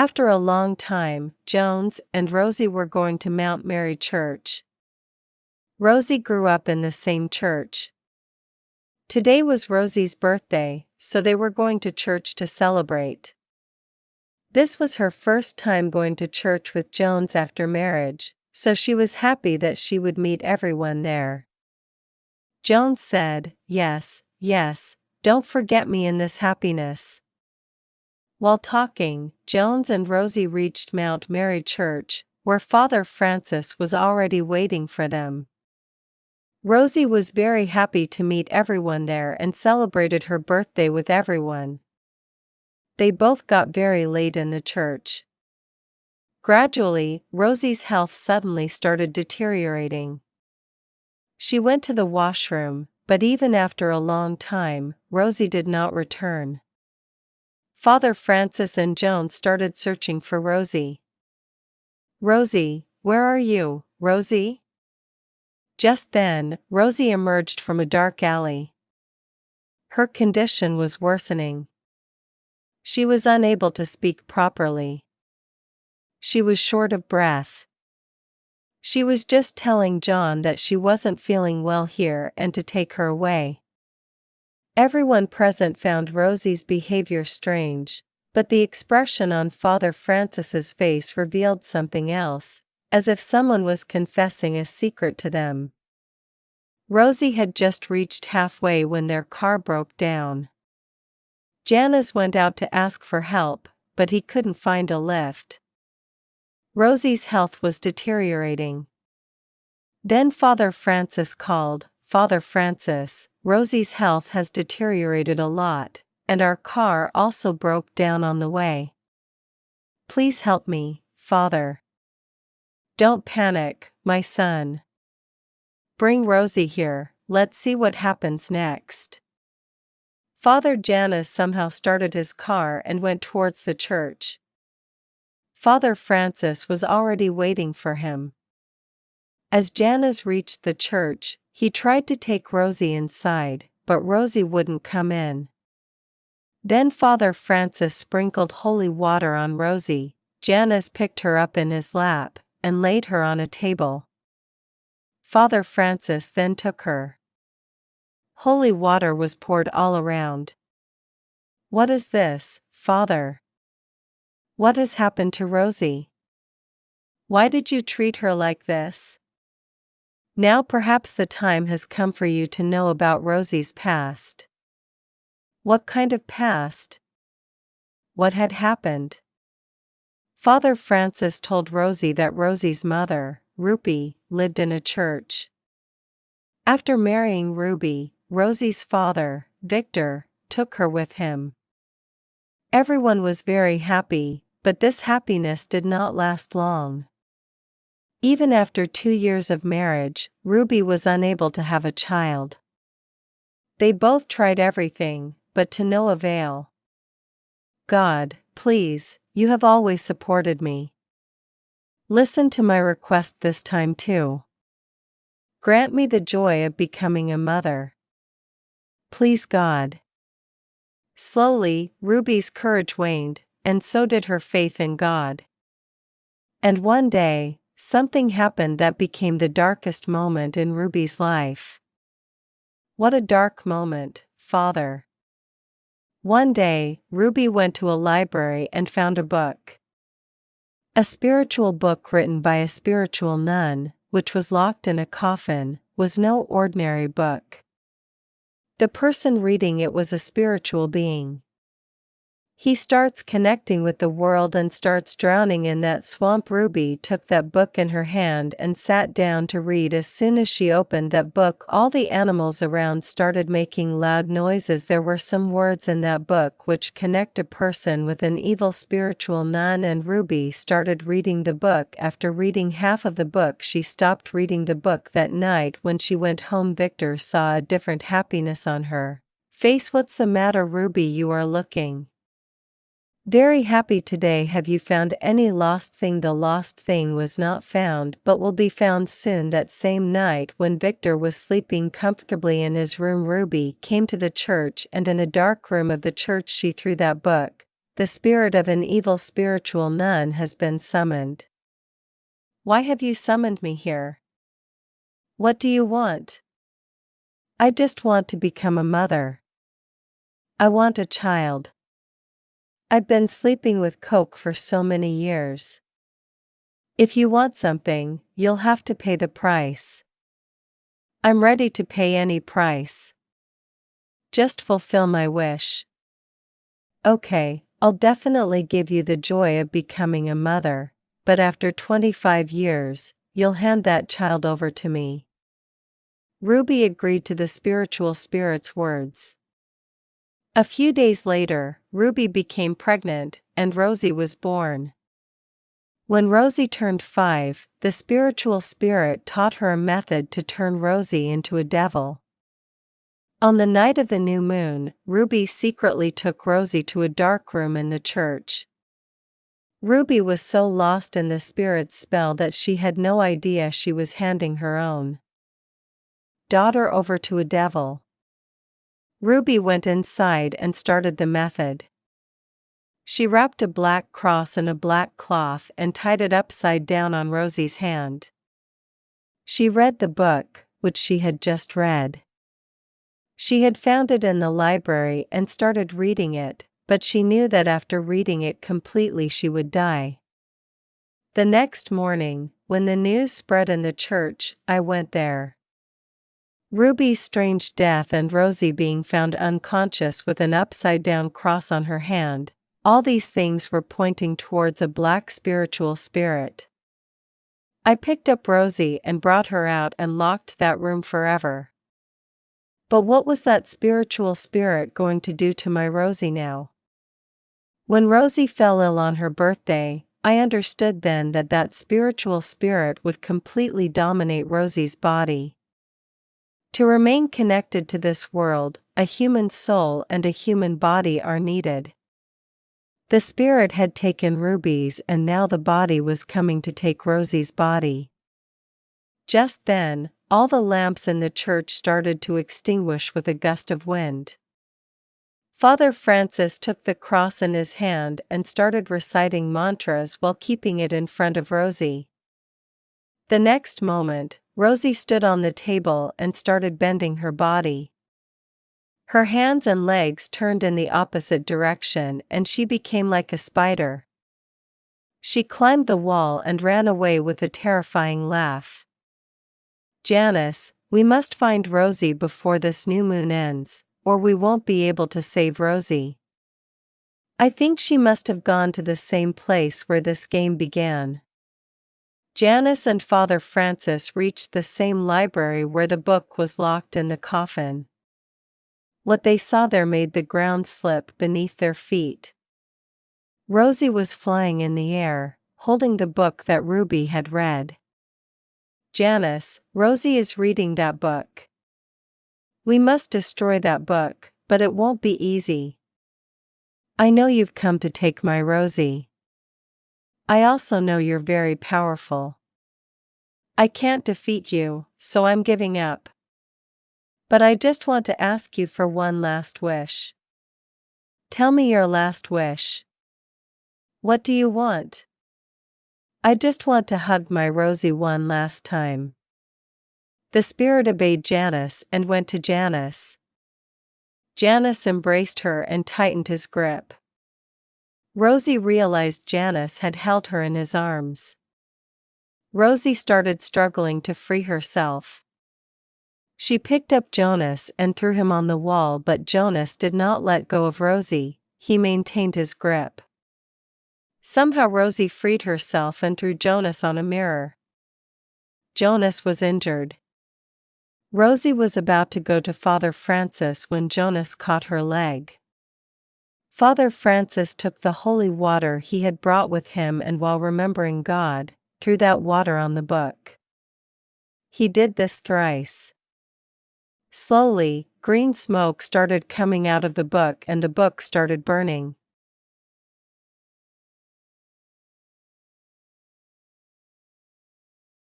After a long time, Jones and Rosie were going to Mount Mary Church. Rosie grew up in the same church. Today was Rosie's birthday, so they were going to church to celebrate. This was her first time going to church with Jones after marriage, so she was happy that she would meet everyone there. Jones said, "Yes, yes, don't forget me in this happiness." While talking, Jones and Rosie reached Mount Mary Church, where Father Francis was already waiting for them. Rosie was very happy to meet everyone there and celebrated her birthday with everyone. They both got very late in the church. Gradually, Rosie's health suddenly started deteriorating. She went to the washroom, but even after a long time, Rosie did not return. Father Francis and Jones started searching for Rosie. "Rosie, where are you, Rosie?" Just then, Rosie emerged from a dark alley. Her condition was worsening. She was unable to speak properly. She was short of breath. She was just telling John that she wasn't feeling well here and to take her away. Everyone present found Rosie's behavior strange, but the expression on Father Francis's face revealed something else, as if someone was confessing a secret to them. Rosie had just reached halfway when their car broke down. Janice went out to ask for help, but he couldn't find a lift. Rosie's health was deteriorating. Then Father Francis called, "Father Francis, Rosie's health has deteriorated a lot, and our car also broke down on the way. Please help me, Father." "Don't panic, my son. Bring Rosie here, let's see what happens next." Father Janice somehow started his car and went towards the church. Father Francis was already waiting for him. As Janice reached the church, he tried to take Rosie inside, but Rosie wouldn't come in. Then Father Francis sprinkled holy water on Rosie. Janice picked her up in his lap and laid her on a table. Father Francis then took her. Holy water was poured all around. "What is this, Father? What has happened to Rosie? Why did you treat her like this?" Now perhaps the time has come for you to know about Rosie's past. What kind of past? What had happened? Father Francis told Rosie that Rosie's mother, Ruby, lived in a church. After marrying Ruby, Rosie's father, Victor, took her with him. Everyone was very happy, but this happiness did not last long. Even after 2 years of marriage, Ruby was unable to have a child. They both tried everything, but to no avail. "God, please, you have always supported me. Listen to my request this time too. Grant me the joy of becoming a mother. Please God." Slowly, Ruby's courage waned, and so did her faith in God. And one day, something happened that became the darkest moment in Ruby's life. What a dark moment, Father. One day, Ruby went to a library and found a book. A spiritual book written by a spiritual nun, which was locked in a coffin, was no ordinary book. The person reading it was a spiritual being. He starts connecting with the world and starts drowning in that swamp. Ruby took that book in her hand and sat down to read. As soon as she opened that book, all the animals around started making loud noises. There were some words in that book which connect a person with an evil spiritual nun, and Ruby started reading the book. After reading half of the book, she stopped reading the book. That night when she went home, Victor saw a different happiness on her face. "What's the matter, Ruby? You are looking very happy today. Have you found any lost thing?" "The lost thing was not found, but will be found soon." That same night, when Victor was sleeping comfortably in his room, Ruby came to the church, and in a dark room of the church she threw that book. The spirit of an evil spiritual nun has been summoned. Why have you summoned me here? What do you want? I just want to become a mother. I want a child. I've been sleeping with Coke for so many years. If you want something, you'll have to pay the price. I'm ready to pay any price. Just fulfill my wish. Okay, I'll definitely give you the joy of becoming a mother, but after 25 years, you'll hand that child over to me. Ruby agreed to the spiritual spirit's words. A few days later, Ruby became pregnant, and Rosie was born. When Rosie turned 5, the spiritual spirit taught her a method to turn Rosie into a devil. On the night of the new moon, Ruby secretly took Rosie to a dark room in the church. Ruby was so lost in the spirit's spell that she had no idea she was handing her own daughter over to a devil. Ruby went inside and started the method. She wrapped a black cross in a black cloth and tied it upside down on Rosie's hand. She read the book, which she had just read. She had found it in the library and started reading it, but she knew that after reading it completely she would die. The next morning, when the news spread in the church, I went there. Ruby's strange death and Rosie being found unconscious with an upside-down cross on her hand, all these things were pointing towards a black spiritual spirit. I picked up Rosie and brought her out and locked that room forever. But what was that spiritual spirit going to do to my Rosie now? When Rosie fell ill on her birthday, I understood then that that spiritual spirit would completely dominate Rosie's body. To remain connected to this world, a human soul and a human body are needed. The spirit had taken Ruby's and now the body was coming to take Rosie's body. Just then, all the lamps in the church started to extinguish with a gust of wind. Father Francis took the cross in his hand and started reciting mantras while keeping it in front of Rosie. The next moment, Rosie stood on the table and started bending her body. Her hands and legs turned in the opposite direction and she became like a spider. She climbed the wall and ran away with a terrifying laugh. Janice, we must find Rosie before this new moon ends, or we won't be able to save Rosie. I think she must have gone to the same place where this game began. Janice and Father Francis reached the same library where the book was locked in the coffin. What they saw there made the ground slip beneath their feet. Rosie was flying in the air, holding the book that Ruby had read. Janice, Rosie is reading that book. We must destroy that book, but it won't be easy. I know you've come to take my Rosie. I also know you're very powerful. I can't defeat you, so I'm giving up. But I just want to ask you for one last wish. Tell me your last wish. What do you want? I just want to hug my Rosie one last time. The spirit obeyed Janice and went to Janice. Janice embraced her and tightened his grip. Rosie realized Janice had held her in his arms. Rosie started struggling to free herself. She picked up Jonas and threw him on the wall, but Jonas did not let go of Rosie, he maintained his grip. Somehow Rosie freed herself and threw Jonas on a mirror. Jonas was injured. Rosie was about to go to Father Francis when Jonas caught her leg. Father Francis took the holy water he had brought with him and while remembering God, threw that water on the book. He did this thrice. Slowly, green smoke started coming out of the book and the book started burning.